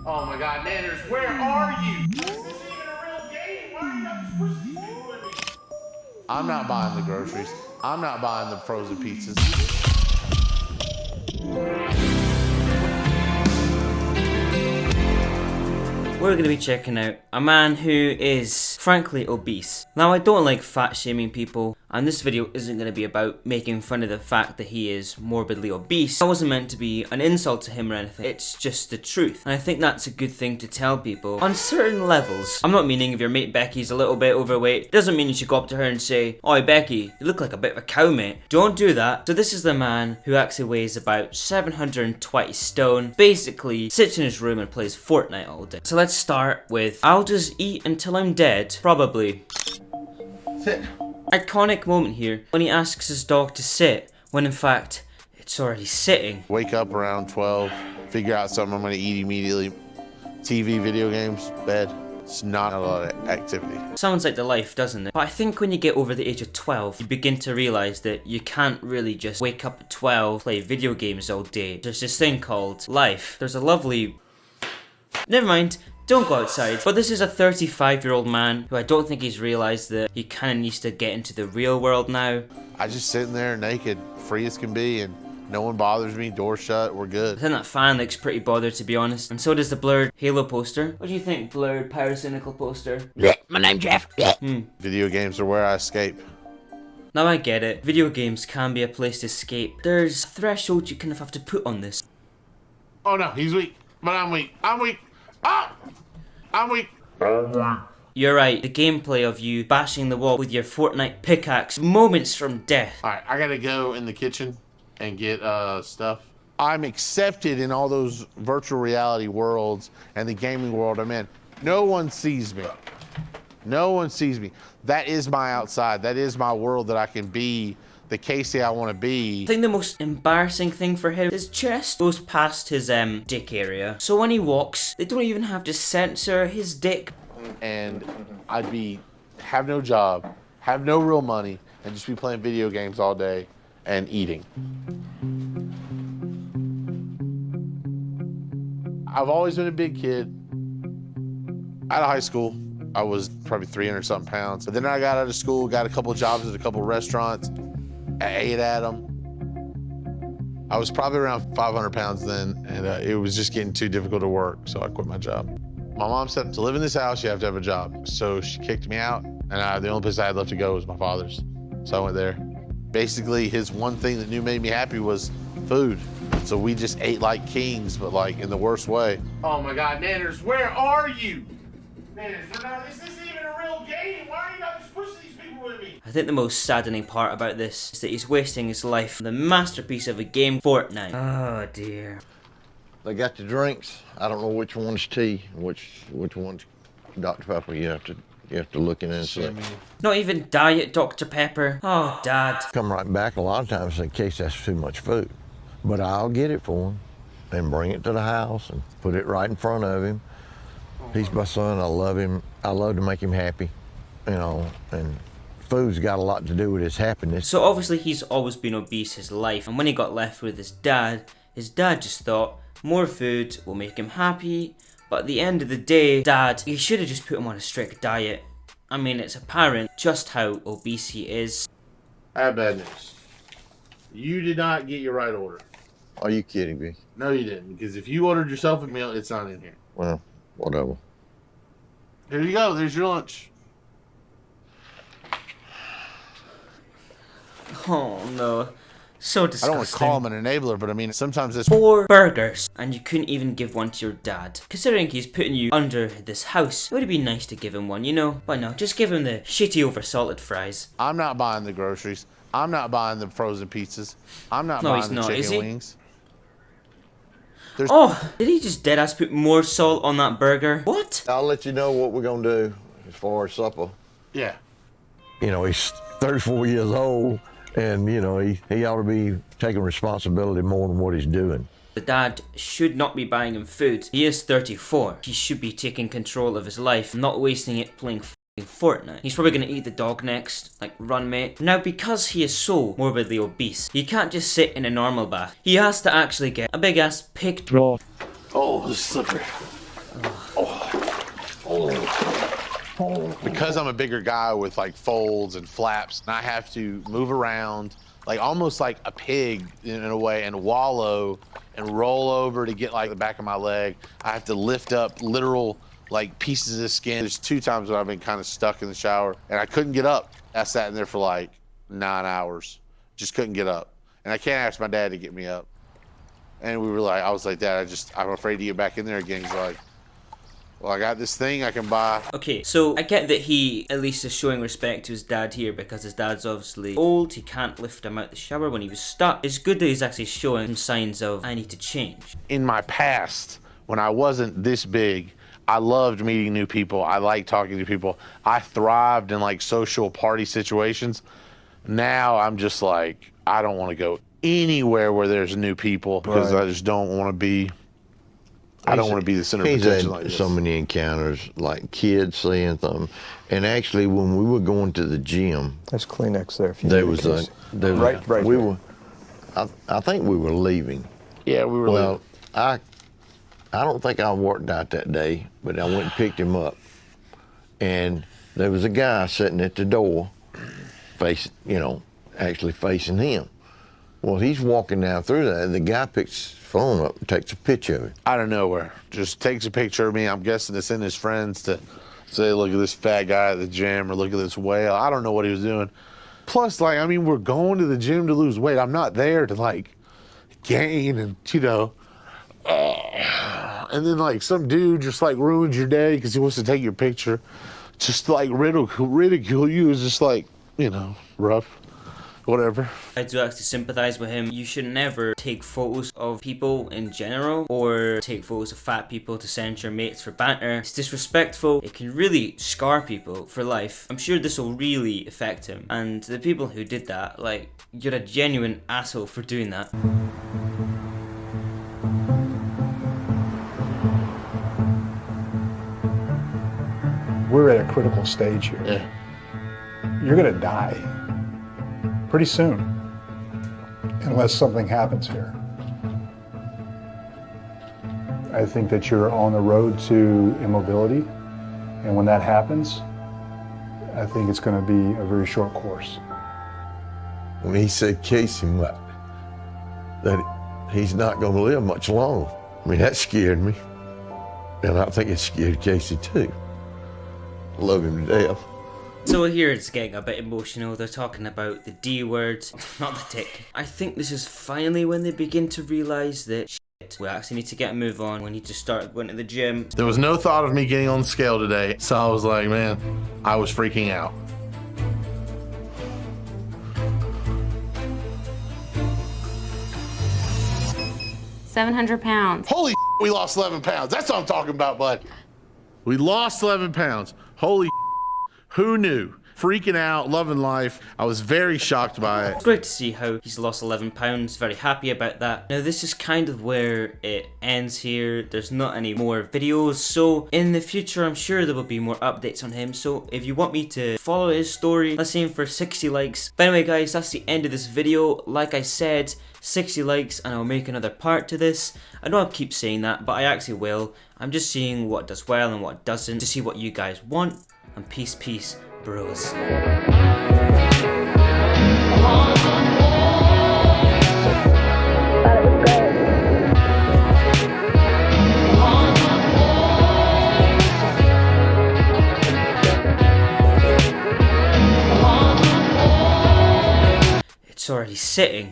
Oh my god, Nanners, where are you? This isn't even a real game. Why are you not just pushing these people with me? I'm not buying the groceries. I'm not buying the frozen pizzas. We're going to be checking out a man who is frankly obese. Now, I don't like fat shaming people, and this video isn't going to be about making fun of the fact that he is morbidly obese. That wasn't meant to be an insult to him or anything, it's just the truth. And I think that's a good thing to tell people on certain levels. I'm not meaning if your mate Becky's a little bit overweight, it doesn't mean you should go up to her and say, "Oi Becky, you look like a bit of a cow mate." Don't do that. So this is the man who actually weighs about 720 stone, basically sits in his room and plays Fortnite all day. So let's start with, "I'll just eat until I'm dead." Probably. Sit. Iconic moment here when he asks his dog to sit, when in fact, it's already sitting. Wake up around 12, figure out something I'm gonna eat immediately. TV, video games, bed. It's not a lot of activity. Sounds like the life, doesn't it? But I think when you get over the age of 12, you begin to realise that you can't really just wake up at 12, play video games all day. There's this thing called life. There's a lovely... Never mind. Don't go outside. But this is a 35-year-old man who I don't think he's realised that he kind of needs to get into the real world now. I just sitting there naked, free as can be, and no one bothers me, door shut, we're I good. think that fan looks pretty bothered, to be honest. And so does the blurred Halo poster. What do you think, blurred pyrocynical poster? My name's Jeff. Video games are where I escape. Now I get it. Video games can be a place to escape. There's a threshold you kind of have to put on this. Oh no, he's weak, but I'm weak. I'm weak. Ah! I'm weak. You're right, the gameplay of you bashing the wall with your Fortnite pickaxe, moments from death. Alright, I gotta go in the kitchen and get stuff. I'm accepted in all those virtual reality worlds and the gaming world I'm in. No one sees me. No one sees me. That is my outside. That is my world that I can be the Casey I want to be. I think the most embarrassing thing for him, his chest goes past his dick area. So when he walks, they don't even have to censor his dick. And I'd have no job, have no real money, and just be playing video games all day and eating. I've always been a big kid. Out of high school, I was probably 300 something pounds. But then I got out of school, got a couple jobs at a couple restaurants. I ate at them. I was probably around 500 pounds then, and it was just getting too difficult to work, so I quit my job. My mom said, to live in this house, you have to have a job. So she kicked me out, and the only place I had left to go was my father's. So I went there. Basically, his one thing that made me happy was food. So we just ate like kings, but like in the worst way. Oh my God, Nanners, where are you? Nanners, this isn't even a real game. Why are you not just pushing these people with me? I think the most saddening part about this is that he's wasting his life on the masterpiece of a game, Fortnite. Oh dear. They got the drinks. I don't know which one's tea, which one's Dr. Pepper. You have to look in and see. Not even Diet Dr. Pepper. Oh, Dad. Come right back a lot of times in case that's too much food. But I'll get it for him and bring it to the house and put it right in front of him. He's my son. I love him. I love to make him happy, you know, and food's got a lot to do with his happiness. So obviously he's always been obese his life, and when he got left with his dad just thought more food will make him happy. But at the end of the day, Dad, he should have just put him on a strict diet. I mean, it's apparent just how obese he is. I have bad news. You did not get your right order. Are you kidding me? No, you didn't, because if you ordered yourself a meal, it's not in here. Well, whatever. Here you go, there's your lunch. Oh no, so I disgusting. don't want to call him an enabler, but I mean, sometimes it's... 4 burgers, and you couldn't even give one to your dad. Considering he's putting you under this house, it would have been nice to give him one, you know? But no, just give him the shitty over salted fries. I'm not buying the groceries. I'm not buying the frozen pizzas. I'm not No, buying he's the not, is chicken he? wings. Oh, did he just deadass put more salt on that burger? What? I'll let you know what we're gonna do as far as supper. Yeah. You know, he's 34 years old, and you know he ought to be taking responsibility more than what he's doing. The dad should not be buying him food. He is 34. He should be taking control of his life, not wasting it playing Fortnite. He's probably gonna eat the dog next, like run mate. Now because he is so morbidly obese, he can't just sit in a normal bath. He has to actually get a big ass pig trough. Oh, this is slippery. Because I'm a bigger guy with like folds and flaps, and I have to move around like almost like a pig in a way, and wallow and roll over to get like the back of my leg. I have to lift up literal like pieces of skin. There's 2 times where I've been kind of stuck in the shower and I couldn't get up. I sat in there for like 9 hours, just couldn't get up. And I can't ask my dad to get me up. And we were like, I was like, Dad, I'm afraid to get back in there again. He's like, well, I got this thing I can buy. Okay, so I get that he at least is showing respect to his dad here because his dad's obviously old. He can't lift him out the shower when he was stuck. It's good that he's actually showing some signs of, I need to change. In my past, when I wasn't this big, I loved meeting new people. I liked talking to people. I thrived in like social party situations. Now I'm just like, I don't want to go anywhere where there's new people because I just don't want to be. I don't want to be the center of attention like this. So many encounters, like kids seeing them, and actually when we were going to the gym, there's Kleenex there. If you there was a, right. We were, I think we were leaving. Yeah, we were leaving. Well, I don't think I worked out that day, but I went and picked him up, and there was a guy sitting at the door, actually facing him. Well, he's walking down through there, and the guy picks his phone up and takes a picture of him. Out of nowhere, just takes a picture of me. I'm guessing to send his friends to say, look at this fat guy at the gym, or look at this whale. I don't know what he was doing. Plus, like, I mean, we're going to the gym to lose weight. I'm not there to, like, gain and, and then, like, some dude just, like, ruins your day because he wants to take your picture. Just, like, ridicule you is just, like, rough. Whatever. I do actually sympathize with him. You should never take photos of people in general or take photos of fat people to send your mates for banter. It's disrespectful. It can really scar people for life. I'm sure this will really affect him. And the people who did that, like, you're a genuine asshole for doing that. We're at a critical stage here. Yeah. You're gonna die pretty soon, unless something happens here. I think that you're on the road to immobility, and when that happens, I think it's going to be a very short course. When he said Casey that he's not going to live much longer, I mean, that scared me, and I think it scared Casey too. Love him to death. So here it's getting a bit emotional. They're talking about the D word, not the tick. I think this is finally when they begin to realise that shit, we actually need to get a move on. We need to start going to the gym. There was no thought of me getting on the scale today, so I was like, man, I was freaking out. £700. Holy we lost 11 pounds. That's what I'm talking about, bud. We lost 11 pounds. Holy who knew? Freaking out, loving life. I was very shocked by it. It's great to see how he's lost 11 pounds. Very happy about that. Now this is kind of where it ends here. There's not any more videos. So in the future, I'm sure there will be more updates on him. So if you want me to follow his story, let's aim for 60 likes. But anyway guys, that's the end of this video. Like I said, 60 likes and I'll make another part to this. I know I'll keep saying that, but I actually will. I'm just seeing what does well and what doesn't to see what you guys want. And peace, bros. It's already sitting.